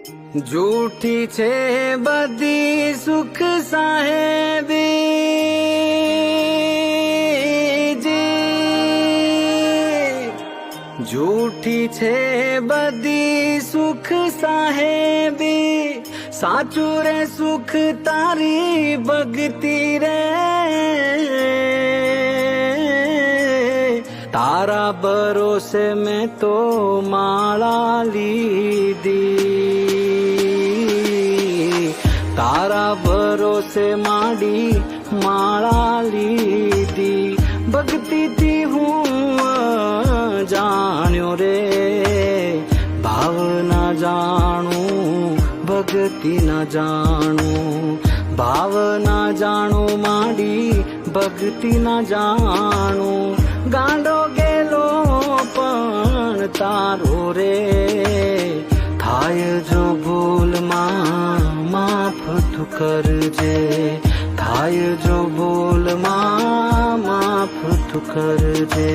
જૂઠી છે બધી સુખ સાહેબી, જૂઠી છે બધી સુખ સાહેબી, સાચું રે સુખ તારી ભક્તિ રે, તારા ભરોસે મેં તો માળા લીધી, તારા ભરોસે માંડી માળા લીધી, ભક્તિથી હું જાણ્યો રે, ભાવના જાણું ભક્તિ ના જાણું, ભાવના જાણું માંડી ભક્તિ ના જાણું, ગાંડો ગેલો પણ તારો રે, થાય જો ભૂલમાં માફ તું કરજે, થાય જો ભૂલમાં માફ તું કરજે.